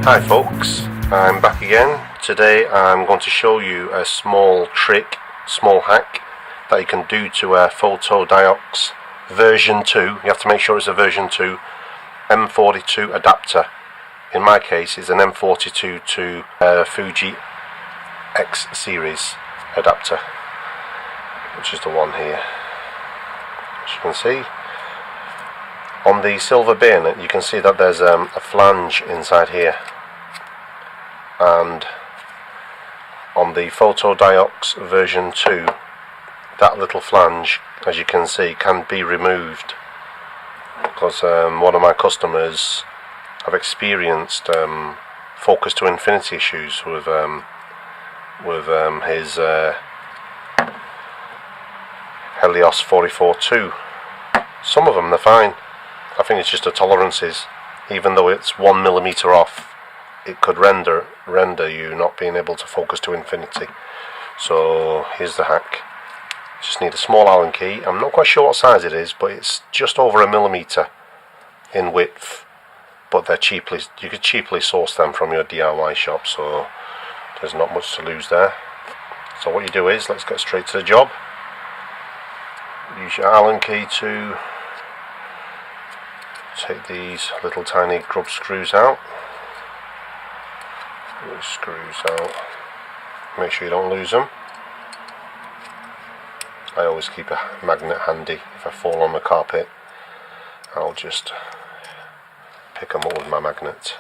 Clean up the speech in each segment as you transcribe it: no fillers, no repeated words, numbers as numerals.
Hi folks, I'm back again. Today I'm going to show you a small trick, small hack that you can do to a Fotodiox version 2. You have to make sure it's a version 2 M42 adapter. In my case it's an M42 to Fuji X series adapter, which is the one here. As you can see, on the silver bayonet you can see that there's a flange inside here, and on the Fotodiox version 2 that little flange, as you can see, can be removed because one of my customers have experienced focus to infinity issues with his Helios 44-2. Some of them they're fine. I think it's just the tolerances. Even though it's 1mm off, it could render you not being able to focus to infinity. So here's the hack. Just need a small Allen key. I'm not quite sure what size it is, but it's just over 1mm in width. But they're you could cheaply source them from your DIY shop, so there's not much to lose there. So what you do is, let's get straight to the job. Use your Allen key to take these little tiny grub screws out. These screws out. Make sure you don't lose them. I always keep a magnet handy. If I fall on the carpet, I'll just pick them up with my magnet.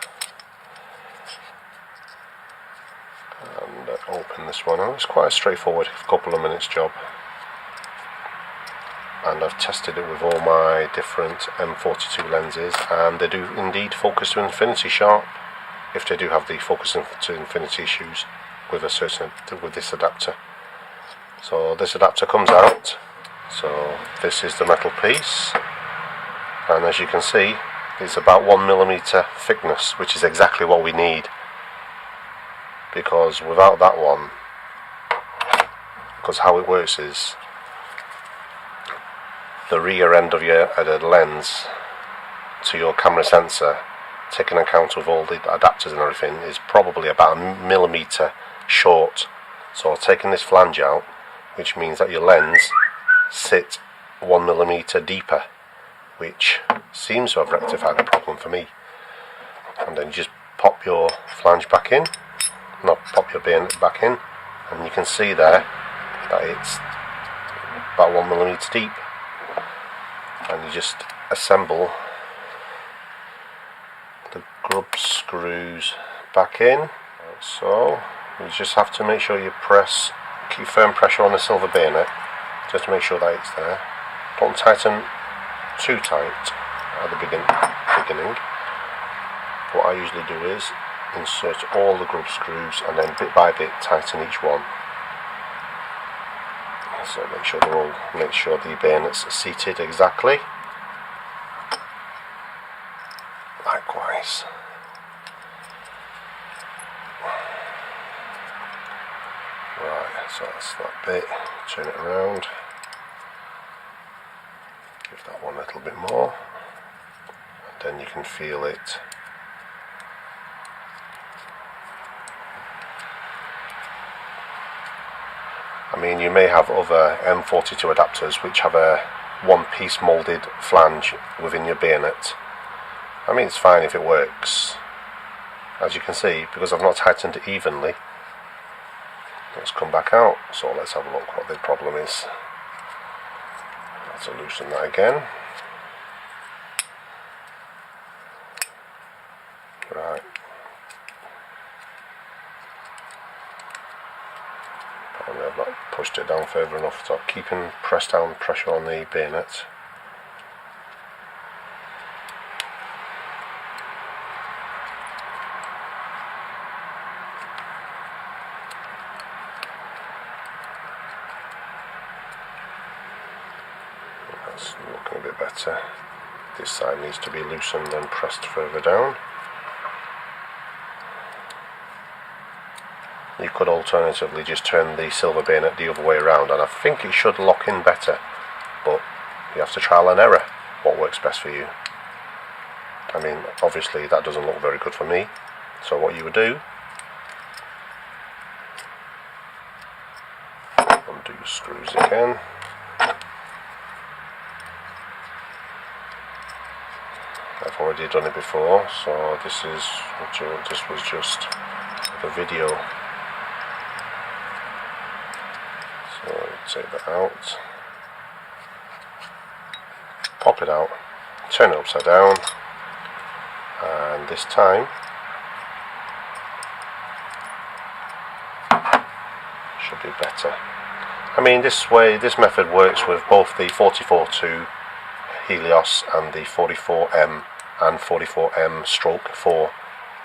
And open this one. It's quite a straightforward, couple of minutes job. And I've tested it with all my different M42 lenses, and they do indeed focus to infinity sharp if they do have the focus to infinity issues with this adapter. So this adapter comes out. So this is the metal piece, and as you can see, it's about 1mm thickness, which is exactly what we need, because without that one, because how it works is, the rear end of your lens to your camera sensor, taking account of all the adapters and everything, is probably about 1mm short. So taking this flange out, which means that your lens sit 1mm deeper, which seems to have rectified the problem for me. And then you just pop your flange back in, pop your bayonet back in, and you can see there that it's about 1mm deep. And you just assemble the grub screws back in. So you just have to make sure you keep firm pressure on the silver bayonet, just to make sure that it's there. Don't tighten too tight at the beginning. What I usually do is insert all the grub screws and then bit by bit tighten each one. So make sure the bayonets are seated exactly. Likewise. Right, so that's that bit. Turn it around. Give that one a little bit more. And then you can feel it. I mean, you may have other M42 adapters which have a one-piece moulded flange within your bayonet. I mean, it's fine if it works. As you can see, because I've not tightened it evenly, it's come back out. So let's have a look what the problem is. Let's loosen that again. Right. I've not pushed it down further enough, so keeping pressed down pressure on the bayonet. That's looking a bit better. This side needs to be loosened and pressed further down. You could alternatively just turn the silver bayonet the other way around, and I think it should lock in better, but you have to trial and error what works best for you. I mean, obviously that doesn't look very good for me, So what you would do, undo your screws again. I've already done it before, so this was just the video. So take that out, pop it out, turn it upside down, and this time should be better. I mean, this method works with both the 44-2 Helios and the 44M and 44M/4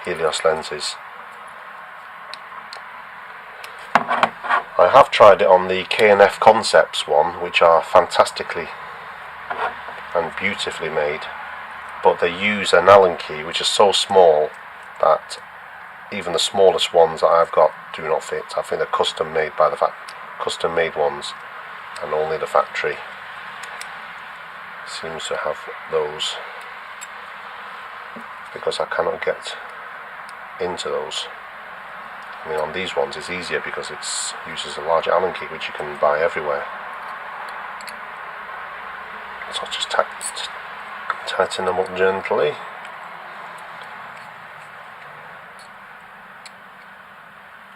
Helios lenses. I have tried it on the K&F Concepts one, which are fantastically and beautifully made, but they use an Allen key which is so small that even the smallest ones that I've got do not fit. I think they're custom made by custom made ones, and only the factory seems to have those, because I cannot get into those. I mean, on these ones it's easier because it uses a larger Allen key which you can buy everywhere. So I'll just tighten them up gently.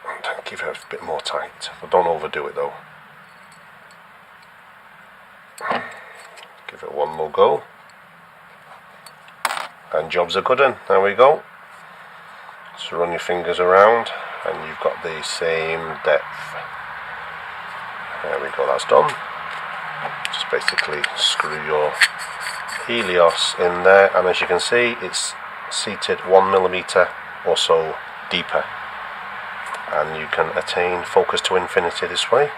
And give it a bit more tight, but don't overdo it though. Give it one more go, and job's a good one. There we go. Just run your fingers around and you've got the same depth. There we go, that's done. Just basically screw your Helios in there, and as you can see it's seated 1mm or so deeper, and you can attain focus to infinity this way.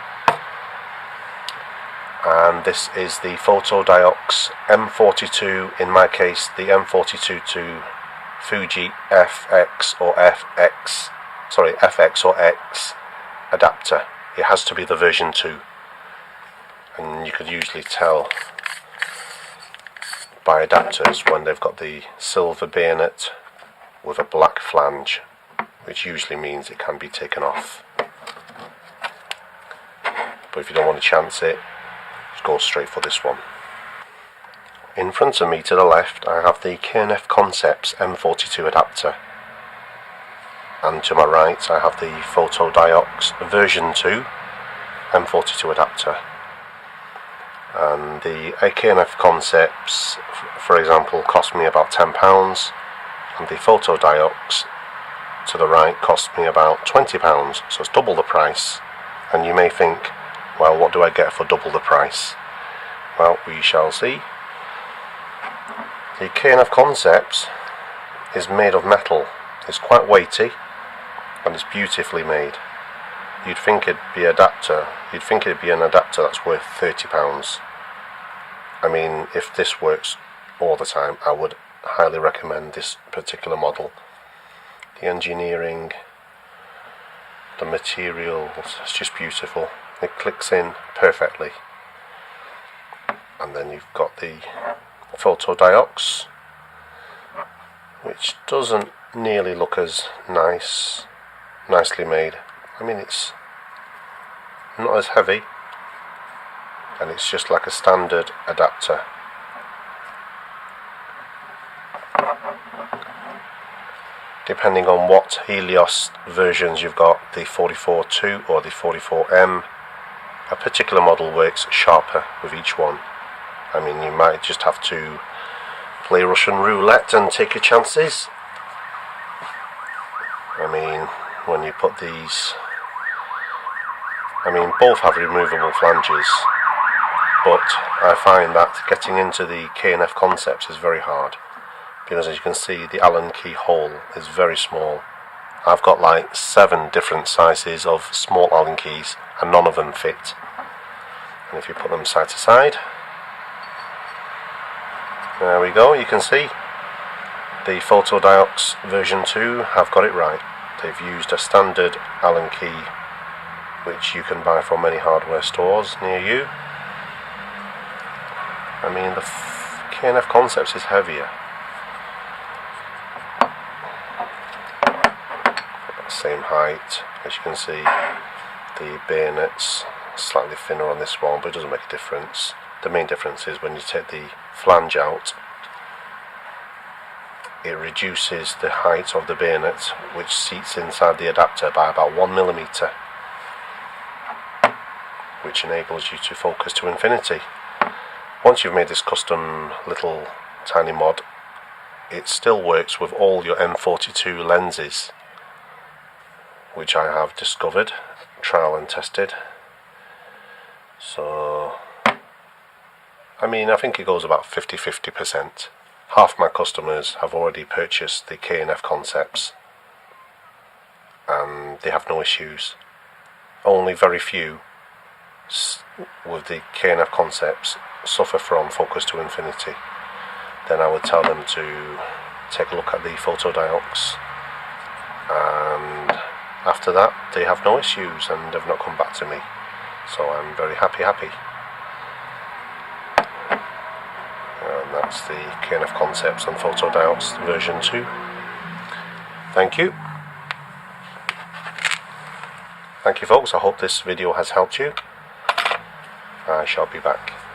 And this is the Fotodiox M42, in my case the M42 to Fuji FX or X adapter. It has to be the version 2, and you could usually tell by adapters when they've got the silver bayonet with a black flange, which usually means it can be taken off. But if you don't want to chance it, just go straight for this one. In front of me to the left I have the K&F Concepts M42 adapter, and to my right I have the Fotodiox version 2 M42 adapter. And the K&F Concepts, for example, cost me about £10, and the Fotodiox to the right cost me about £20, so it's double the price. And you may think, well, what do I get for double the price? Well, we shall see. The K&F Concepts is made of metal. It's quite weighty and it's beautifully made. You'd think it'd be an adapter that's worth £30. I mean, if this works all the time, I would highly recommend this particular model. The engineering, the material, it's just beautiful. It clicks in perfectly. And then you've got the Fotodiox, which doesn't nearly look as nicely made. I mean, it's not as heavy, and it's just like a standard adapter. Depending on what Helios versions you've got, the 44-2 or the 44M, a particular model works sharper with each one. I mean, you might just have to play Russian roulette and take your chances. I mean, when you put these, I mean, both have removable flanges, but I find that getting into the K&F Concepts is very hard, because as you can see, the Allen key hole is very small. I've got like 7 different sizes of small Allen keys, and none of them fit. And if you put them side to side, there we go, you can see the Fotodiox version 2 have got it right. They've used a standard Allen key which you can buy from many hardware stores near you. I mean, the K&F Concepts is heavier. same height. As you can see, the bayonet's slightly thinner on this one, but it doesn't make a difference. The main difference is when you take the flange out, it reduces the height of the bayonet, which seats inside the adapter, by about 1mm, which enables you to focus to infinity. Once you've made this custom little tiny mod, it still works with all your M42 lenses, which I have discovered, trial and tested. So, I mean, I think it goes about 50-50%. Half my customers have already purchased the K&F Concepts and they have no issues. Only very few with the K&F Concepts suffer from focus to infinity. Then I would tell them to take a look at the Fotodiox, and after that they have no issues and have not come back to me. So I'm very happy. And that's the K&F Concepts and Fotodiox version 2. Thank you. Thank you folks, I hope this video has helped you. I shall be back.